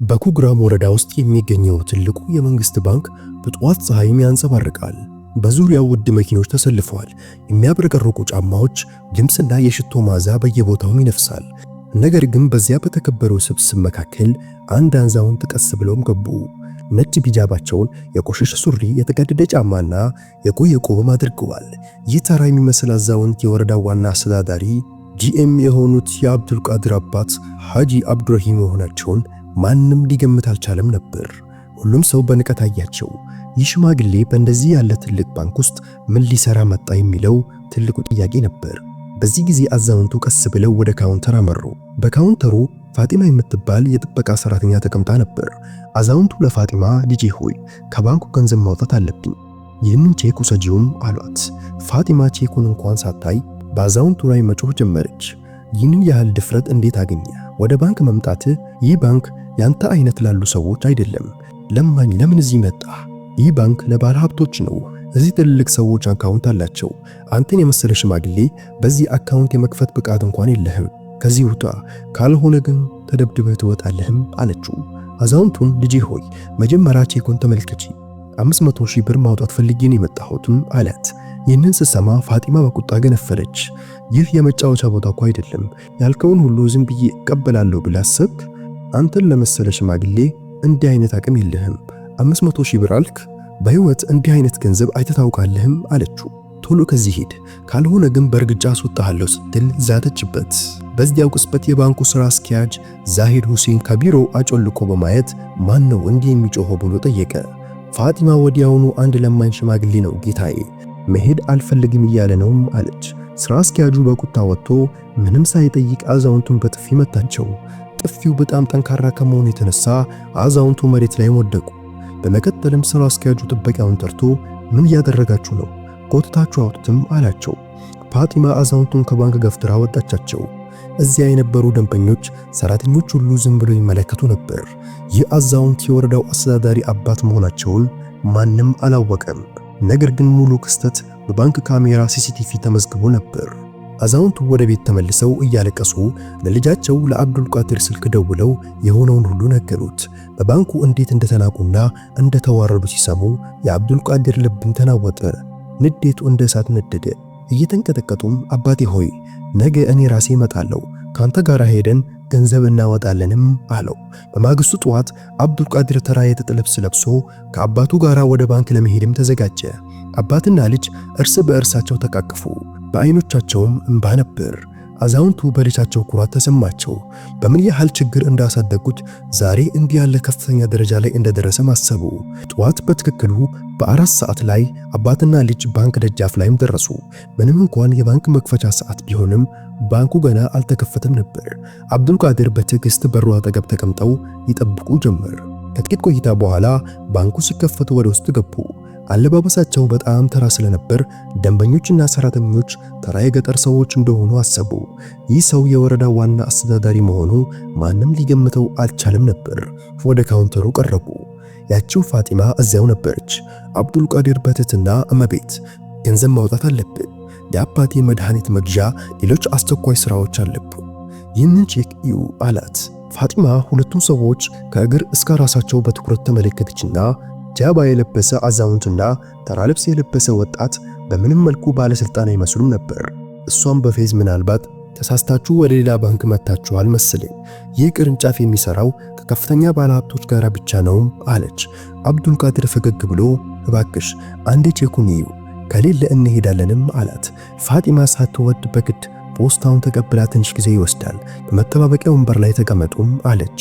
በኩግራም ወረዳ ውስጥ የሚገኘው ትልቁ የመንግስት ባንክ በጠዋት ፀሐይም ያንጸባርቃል። በዙሪያው ውድ መኪኖች ተሰልፈዋል። የሚያብረቀርቁ ጫማዎች ድምፅና የሽቶ መዓዛ በየቦታው ይነፍሳል። ነገር ግን በዚያ በተከበረው ስብስብ መካከል አንድ አዛውንት ቀስ ብለውም ገቡ። ነጭ ቢጃባቸውን፣ የቆሸሸ ሱሪ፣ የተቀደደ ጫማና የቆየ ቆብም አድርገዋል። ይህ ተራ የሚመስል አዛውንት የወረዳው ዋና አስተዳዳሪ ጂኤም የሆኑት የአብዱልቃድር አባት ሐጂ አብዱረሂም መሆናቸውን ማንም ሊገምት አልቻለም ነበር። ሁሉም ሰው በንቀት አያቸው። ይህ ሽማግሌ በእንደዚህ ያለ ትልቅ ባንክ ውስጥ ምን ሊሰራ መጣ የሚለው ትልቁ ጥያቄ ነበር። በዚህ ጊዜ አዛውንቱ ቀስ ብለው ወደ ካውንተር አመሩ። በካውንተሩ ፋጢማ የምትባል የጥበቃ ሰራተኛ ተቀምጣ ነበር። አዛውንቱ ለፋጢማ ልጄ ሆይ ከባንኩ ገንዘብ ማውጣት አለብኝ፣ ይህንን ቼክ ውሰጂውም አሏት። ፋጢማ ቼኩን እንኳን ሳታይ በአዛውንቱ ላይ መጮህ ጀመረች። ይህንን ያህል ድፍረት እንዴት አገኘ? ወደ ባንክ መምጣት? ይህ ባንክ ያንተ አይነት ላሉ ሰዎች አይደለም። ለማኝ ለምን እዚህ መጣ? ይህ ባንክ ለባለ ሀብቶች ነው። እዚህ ትልልቅ ሰዎች አካውንት አላቸው። አንተን የመሰለ ሽማግሌ በዚህ አካውንት የመክፈት ብቃት እንኳን የለህም። ከዚህ ውጣ፣ ካልሆነ ግን ተደብድበህ ትወጣለህም አለችው። አዛውንቱን ልጄ ሆይ መጀመሪያ ቼኩን ተመልከቺ፣ 500,000 ብር ማውጣት ፈልጌ ነው የመጣሁትም አላት። ይህንን ስትሰማ ፋጢማ በቁጣ ገነፈለች። ይህ የመጫወቻ ቦታ እኮ አይደለም። ያልከውን ሁሉ ዝም ብዬ እቀበላለሁ ብለህ አሰብክ? አንተን ለመሰለ ሽማግሌ እንዲህ አይነት አቅም የለህም። 500,000 ብር አልክ? በህይወት እንዲህ አይነት ገንዘብ አይተህ ታውቃለህም አለችው። ቶሎ ከዚህ ሄድ፣ ካልሆነ ግን በእርግጫ አስወጣሃለሁ ስትል ዛተችበት። በዚያው ቅጽበት የባንኩ ስራ አስኪያጅ ዛሂድ ሁሴን ከቢሮው አጮልቆ በማየት ማን ነው እንዲህ የሚጮኸው ብሎ ጠየቀ። ፋጢማ ወዲያውኑ አንድ ለማኝ ሽማግሌ ነው ጌታዬ፣ መሄድ አልፈልግም እያለ ነውም አለች። ስራ አስኪያጁ በቁጣ ወጥቶ ምንም ሳይጠይቅ አዛውንቱን በጥፊ መታቸው። ጥፊው በጣም ጠንካራ ከመሆኑ የተነሳ አዛውንቱ መሬት ላይ ወደቁ። በመቀጠልም ስራ አስኪያጁ ጥበቃውን ጠርቶ ምን እያደረጋችሁ ነው? ጎትታችሁ አውጡትም አላቸው። ፋጢማ አዛውንቱን ከባንክ ገፍትራ ወጣቻቸው። እዚያ የነበሩ ደንበኞች፣ ሰራተኞች ሁሉ ዝም ብለው ይመለከቱ ነበር። ይህ አዛውንት የወረዳው አስተዳዳሪ አባት መሆናቸውን ማንም አላወቀም። ነገር ግን ሙሉ ክስተት በባንክ ካሜራ ሲሲቲቪ ተመዝግቦ ነበር። አዛውንቱ ወደ ቤት ተመልሰው እያለቀሱ ለልጃቸው ለአብዱልቃድር ስልክ ደውለው የሆነውን ሁሉ ነገሩት። በባንኩ እንዴት እንደተናቁና እንደተዋረዱ ሲሰሙ የአብዱልቃድር ልብን ተናወጠ። ንዴቱ እንደ እሳት ነደደ። እየተንቀጠቀጡም አባቴ ሆይ ነገ እኔ ራሴ እመጣለሁ፣ ካንተ ጋር ሄደን ገንዘብ እናወጣለንም አለው። በማግስቱ ጠዋት አብዱልቃድር ተራ የጥጥ ልብስ ለብሶ ከአባቱ ጋር ወደ ባንክ ለመሄድም ተዘጋጀ። አባትና ልጅ እርስ በእርሳቸው ተቃቀፉ። በአይኖቻቸውም እንባ ነበር። አዛውንቱ በልጃቸው ኩራት ተሰማቸው። በምን ያህል ችግር እንዳሳደጉት ዛሬ እንዲህ ያለ ከፍተኛ ደረጃ ላይ እንደደረሰ ማሰቡ። ጠዋት በትክክሉ በ4 ሰዓት ላይ አባትና ልጅ ባንክ ደጃፍ ላይም ደረሱ። ምንም እንኳን የባንክ መክፈቻ ሰዓት ቢሆንም ባንኩ ገና አልተከፈተም ነበር። አብዱልቃድር በትዕግስት በሩ አጠገብ ተቀምጠው ይጠብቁ ጀመር። ከጥቂት ቆይታ በኋላ ባንኩ ሲከፈቱ ወደ ውስጥ ገቡ። አለባበሳቸው በጣም ተራ ስለነበር ደንበኞችና ሰራተኞች ተራ የገጠር ሰዎች እንደሆኑ አሰቡ። ይህ ሰው የወረዳው ዋና አስተዳዳሪ መሆኑ ማንም ሊገምተው አልቻለም ነበር። ወደ ካውንተሩ ቀረቡ። ያቺው ፋጢማ እዚያው ነበረች። አብዱልቃድር በትህትና እመቤት፣ ገንዘብ ማውጣት አለብን፣ የአባቴ መድኃኒት መግዣ፣ ሌሎች አስቸኳይ ስራዎች አለብን፣ ይህንን ቼክ እዩ አላት። ፋጢማ ሁለቱም ሰዎች ከእግር እስከ ራሳቸው በትኩረት ተመለከተችና ጃባ የለበሰ አዛውንትና ተራ ልብስ የለበሰ ወጣት በምንም መልኩ ባለስልጣን አይመስሉም ነበር። እሷም በፌዝ ምናልባት ተሳስታችሁ ወደ ሌላ ባንክ መታችኋል መሰለኝ፣ ይህ ቅርንጫፍ የሚሰራው ከከፍተኛ ባለሀብቶች ጋር ብቻ ነው አለች። አብዱልቃድር ፈገግ ብሎ እባክሽ አንዴ ቼኩን እዩ፣ ከሌለ እንሄዳለንም አላት። ፋጢማ ሳትወድ በግድ ፖስታውን ተቀብላ ትንሽ ጊዜ ይወስዳል፣ በመጠባበቂያ ወንበር ላይ ተቀመጡም አለች።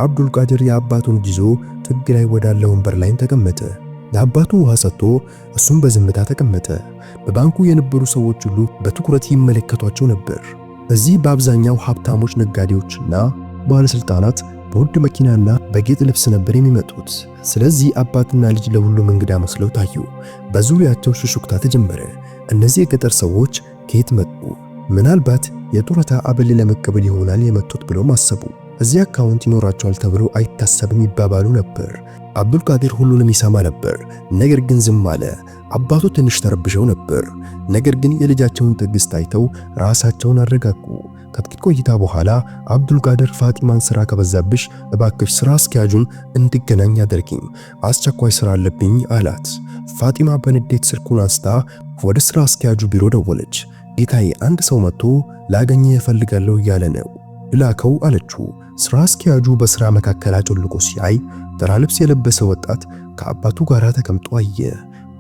አብዱልቃድር የአባቱን ይዞ ጥግ ላይ ወዳለ ወንበር ላይ ተቀመጠ። ለአባቱ ውሃ ሰጥቶ እሱም በዝምታ ተቀመጠ። በባንኩ የነበሩ ሰዎች ሁሉ በትኩረት ይመለከቷቸው ነበር። እዚህ በአብዛኛው ሀብታሞች፣ ነጋዴዎችና ባለስልጣናት በውድ መኪናና በጌጥ ልብስ ነበር የሚመጡት። ስለዚህ አባትና ልጅ ለሁሉም እንግዳ መስለው ታዩ። በዙሪያቸው ሹክሹክታ ተጀመረ። እነዚህ የገጠር ሰዎች ከየት መጡ? ምናልባት የጡረታ አበል ለመቀበል ይሆናል የመጡት ብለው አሰቡ። እዚህ አካውንት ይኖራቸዋል ተብሎ አይታሰብም ይባባሉ ነበር። አብዱልቃድር ሁሉንም ይሰማ ነበር፣ ነገር ግን ዝም አለ። አባቱ ትንሽ ተረብሸው ነበር፣ ነገር ግን የልጃቸውን ትዕግስት አይተው ራሳቸውን አረጋጉ። ከጥቂት ቆይታ በኋላ አብዱልቃድር ፋጢማን ስራ ከበዛብሽ እባክሽ ስራ አስኪያጁን እንድገናኝ አድርጊኝ፣ አስቸኳይ ስራ አለብኝ አላት። ፋጢማ በንዴት ስልኩን አንስታ ወደ ስራ አስኪያጁ ቢሮ ደወለች። ጌታዬ አንድ ሰው መጥቶ ላገኘህ እፈልጋለሁ እያለ ነው ልላከው አለችው። ስራ አስኪያጁ በስራ መካከል አጮልቆ ሲያይ ተራ ልብስ የለበሰ ወጣት ከአባቱ ጋር ተቀምጦ አየ።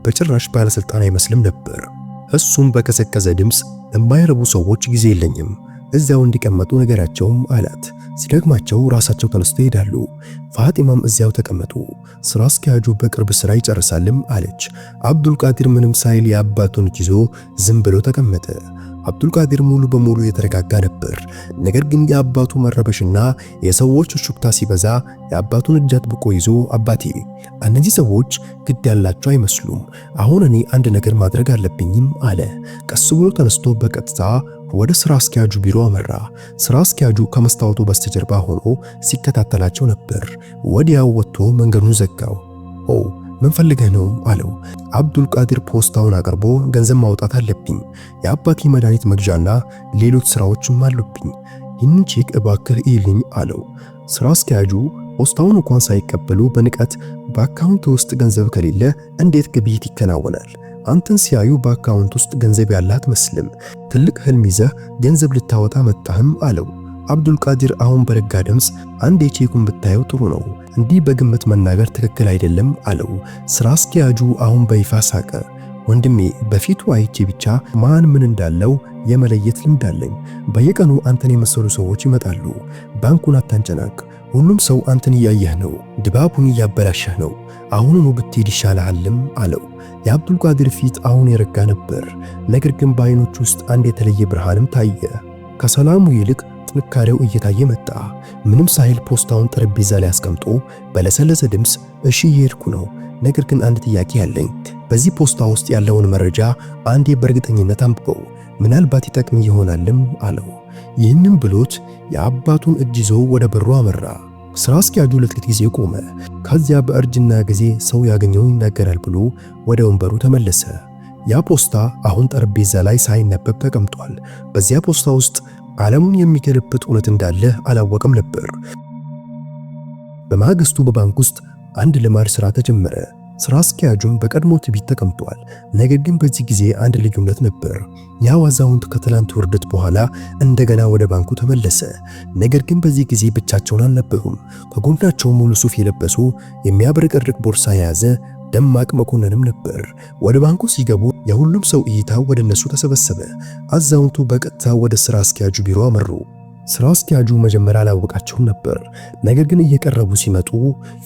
በጭራሽ ባለስልጣን አይመስልም ነበር። እሱም በቀዘቀዘ ድምፅ የማይረቡ ሰዎች ጊዜ የለኝም፣ እዚያው እንዲቀመጡ ነገራቸውም አላት። ሲደግማቸው ራሳቸው ተነስተው ይሄዳሉ። ፋጢማም እዚያው ተቀመጡ፣ ስራ አስኪያጁ በቅርብ ስራ ይጨርሳልም አለች። አብዱልቃድር ምንም ሳይል የአባቱን ይዞ ዝም ብሎ ተቀመጠ። አብዱልቃድር ሙሉ በሙሉ የተረጋጋ ነበር። ነገር ግን የአባቱ መረበሽና የሰዎች ሹክታ ሲበዛ የአባቱን እጅ አጥብቆ ይዞ አባቴ፣ እነዚህ ሰዎች ግድ ያላቸው አይመስሉም፣ አሁን እኔ አንድ ነገር ማድረግ አለብኝም አለ። ቀስ ብሎ ተነስቶ በቀጥታ ወደ ስራ አስኪያጁ ቢሮ አመራ። ስራ አስኪያጁ ከመስታወቱ በስተጀርባ ሆኖ ሲከታተላቸው ነበር። ወዲያው ወጥቶ መንገዱን ዘጋው። ኦ ምን ፈልገህ ነው አለው። አብዱልቃድር ፖስታውን አቅርቦ ገንዘብ ማውጣት አለብኝ፣ የአባቴ መድኃኒት መግዣና ሌሎች ስራዎችም አሉብኝ፣ ይህንን ቼክ እባክህ ይልኝ አለው። ስራ አስኪያጁ ፖስታውን እንኳን ሳይቀበሉ በንቀት በአካውንት ውስጥ ገንዘብ ከሌለ እንዴት ግብይት ይከናወናል? አንተን ሲያዩ በአካውንት ውስጥ ገንዘብ ያለ አትመስልም፣ ትልቅ ህልም ይዘህ ገንዘብ ልታወጣ መጣህም አለው። አብዱልቃድር አሁን በረጋ ድምፅ አንዴ ቼኩን ብታየው ጥሩ ነው፣ እንዲህ በግምት መናገር ትክክል አይደለም አለው። ስራ አስኪያጁ አሁን በይፋ ሳቀ። ወንድሜ በፊቱ አይቼ ብቻ ማን ምን እንዳለው የመለየት ልምድ አለኝ። በየቀኑ አንተን የመሰሉ ሰዎች ይመጣሉ። ባንኩን አታንጨናቅ፣ ሁሉም ሰው አንተን እያየህ ነው፣ ድባቡን እያበላሸህ ነው። አሁኑኑ ብትሄድ ይሻልሃልም አለው። የአብዱልቃድር ፊት አሁን የረጋ ነበር። ነገር ግን በአይኖቹ ውስጥ አንድ የተለየ ብርሃንም ታየ። ከሰላሙ ይልቅ ጥንካሬው እየታየ መጣ። ምንም ሳይል ፖስታውን ጠረጴዛ ላይ አስቀምጦ በለሰለሰ ድምፅ እሺ እየሄድኩ ነው፣ ነገር ግን አንድ ጥያቄ አለኝ። በዚህ ፖስታ ውስጥ ያለውን መረጃ አንዴ በእርግጠኝነት አንብበው፣ ምናልባት ይጠቅም ይሆናልም አለው። ይህንም ብሎት የአባቱን እጅ ይዞ ወደ በሩ አመራ። ስራ አስኪያጁ ለጥቂት ጊዜ ቆመ። ከዚያ በእርጅና ጊዜ ሰው ያገኘውን ይናገራል ብሎ ወደ ወንበሩ ተመለሰ። ያ ፖስታ አሁን ጠረጴዛ ላይ ሳይነበብ ተቀምጧል። በዚያ ፖስታ ውስጥ ዓለሙን የሚገለብጥ እውነት እንዳለ አላወቀም ነበር። በማግስቱ በባንክ ውስጥ አንድ ልማድ ሥራ ተጀመረ። ስራ አስኪያጁም በቀድሞ ትዕቢት ተቀምጧል። ነገር ግን በዚህ ጊዜ አንድ ልዩነት ነበር። ያ አዛውንት ከትላንት ውርደት በኋላ እንደገና ወደ ባንኩ ተመለሰ። ነገር ግን በዚህ ጊዜ ብቻቸውን አልነበሩም። ከጎናቸው ሙሉ ሱፍ የለበሱ የሚያብረቀርቅ ቦርሳ የያዘ ደማቅ መኮንንም ነበር። ወደ ባንኩ ሲገቡ የሁሉም ሰው እይታ ወደ እነሱ ተሰበሰበ። አዛውንቱ በቀጥታ ወደ ስራ አስኪያጁ ቢሮ አመሩ። ስራ አስኪያጁ መጀመሪያ አላወቃቸውም ነበር። ነገር ግን እየቀረቡ ሲመጡ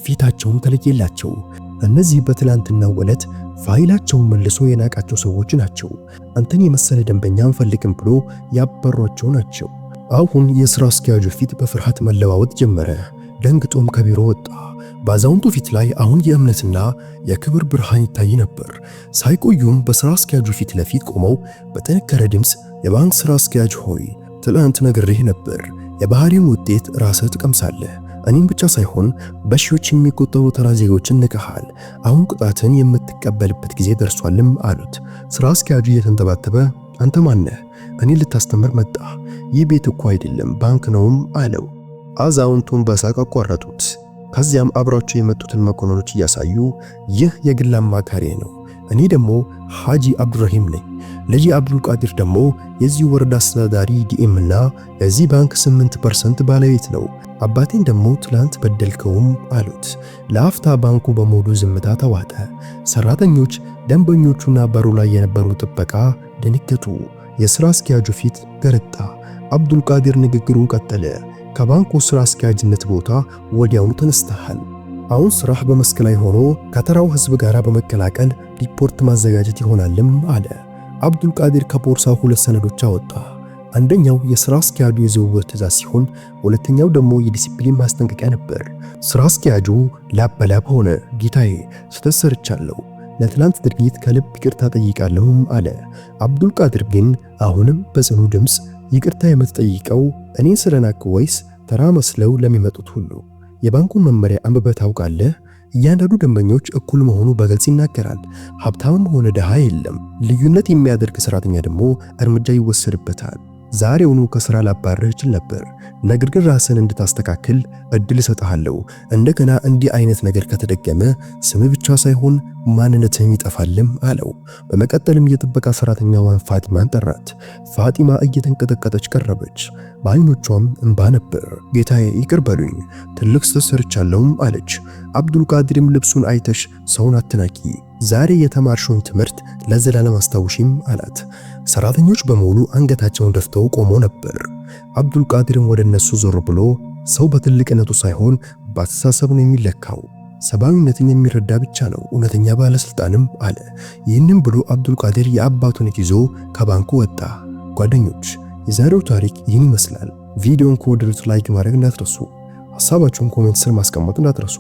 ፊታቸውም ተለየላቸው። እነዚህ በትላንትናው ዕለት ፋይላቸውን መልሶ የናቃቸው ሰዎች ናቸው። አንተን የመሰለ ደንበኛ አንፈልግም ብሎ ያባሯቸው ናቸው። አሁን የስራ አስኪያጁ ፊት በፍርሃት መለዋወጥ ጀመረ። ደንግጦም ከቢሮ ወጣ። በአዛውንቱ ፊት ላይ አሁን የእምነትና የክብር ብርሃን ይታይ ነበር። ሳይቆዩም በስራ አስኪያጁ ፊት ለፊት ቆመው በጠነከረ ድምፅ የባንክ ስራ አስኪያጅ ሆይ፣ ትላንት ነግሬህ ነበር፣ የባህሪውን ውጤት ራስህ ትቀምሳለህ። እኔም ብቻ ሳይሆን በሺዎች የሚቆጠሩ ተራ ዜጎችን ንቀሃል። አሁን ቅጣትን የምትቀበልበት ጊዜ ደርሷልም አሉት። ስራ አስኪያጁ እየተንተባተበ አንተ ማነህ? እኔ ልታስተምር መጣ? ይህ ቤት እኮ አይደለም ባንክ ነውም አለው። አዛውንቱን በሳቅ አቋረጡት። ከዚያም አብራቸው የመጡትን መኮንኖች እያሳዩ ይህ የግል አማካሪ ነው፣ እኔ ደግሞ ሐጂ አብዱራሂም ነኝ። ልጅ አብዱልቃድር ደግሞ የዚህ ወረዳ አስተዳዳሪ ዲኤም እና የዚህ ባንክ 8% ባለቤት ነው። አባቴን ደግሞ ትላንት በደልከውም አሉት። ለአፍታ ባንኩ በሙሉ ዝምታ ተዋጠ። ሰራተኞች፣ ደንበኞቹና በሩ ላይ የነበሩ ጥበቃ ደነገጡ። የሥራ አስኪያጁ ፊት ገረጣ። አብዱልቃድር ንግግሩን ቀጠለ። ከባንኩ ሥራ አስኪያጅነት ቦታ ወዲያውኑ ተነስተሃል። አሁን ስራህ በመስክ ላይ ሆኖ ከተራው ህዝብ ጋር በመቀላቀል ሪፖርት ማዘጋጀት ይሆናልም አለ። አብዱልቃድር ከቦርሳው 2 ሰነዶች አወጣ። አንደኛው የሥራ አስኪያጁ የዝውውር ትዕዛዝ ሲሆን ሁለተኛው ደግሞ የዲሲፕሊን ማስጠንቀቂያ ነበር። ሥራ አስኪያጁ ላብ በላብ ሆነ። ጌታዬ፣ ስህተት ሰርቻለሁ፣ ለትላንት ድርጊት ከልብ ይቅርታ ጠይቃለሁም አለ። አብዱልቃድር ግን አሁንም በጽኑ ድምፅ ይቅርታ የምትጠይቀው እኔን ስለናቅ ወይስ ተራ መስለው ለሚመጡት ሁሉ? የባንኩን መመሪያ አንብበህ ታውቃለህ? እያንዳንዱ ደንበኞች እኩል መሆኑ በግልጽ ይናገራል። ሀብታምም ሆነ ድሃ የለም። ልዩነት የሚያደርግ ሰራተኛ ደግሞ እርምጃ ይወሰድበታል። ዛሬውኑ ከስራ ላባርህ እችል ነበር፣ ነገር ግን ራስን እንድታስተካክል እድል እሰጥሃለሁ። እንደገና እንዲህ አይነት ነገር ከተደገመ ስም ብቻ ሳይሆን ማንነትህም ይጠፋልም አለው። በመቀጠልም የጥበቃ ሰራተኛዋን ፋጢማን ጠራት። ፋጢማ እየተንቀጠቀጠች ቀረበች። በዓይኖቿም እንባ ነበር። ጌታዬ ይቅር በሉኝ፣ ትልቅ ስህተት ሰርቻለሁም አለች። አብዱል ቃድርም ልብሱን አይተሽ ሰውን አትናቂ፣ ዛሬ የተማርሽውን ትምህርት ለዘላለም አስታውሺም አላት። ሰራተኞች በሙሉ አንገታቸውን ደፍተው ቆመው ነበር። አብዱል ቃድርም ወደ እነሱ ዞር ብሎ ሰው በትልቅነቱ ሳይሆን በአስተሳሰቡ ነው የሚለካው፣ ሰብአዊነትን የሚረዳ ብቻ ነው እውነተኛ ባለስልጣንም አለ። ይህንም ብሎ አብዱል ቃድር የአባቱን ይዞ ከባንኩ ወጣ። ጓደኞች የዛሬው ታሪክ ይህን ይመስላል። ቪዲዮን ከወደዱት ላይክ ማድረግ እንዳትረሱ፣ ሐሳባችሁን ኮሜንት ስር ማስቀመጥ እንዳትረሱ።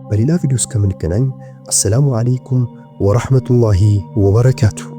በሌላ ቪዲዮ እስከምንገናኝ አሰላሙ አለይኩም ወራህመቱላሂ ወበረካቱሁ።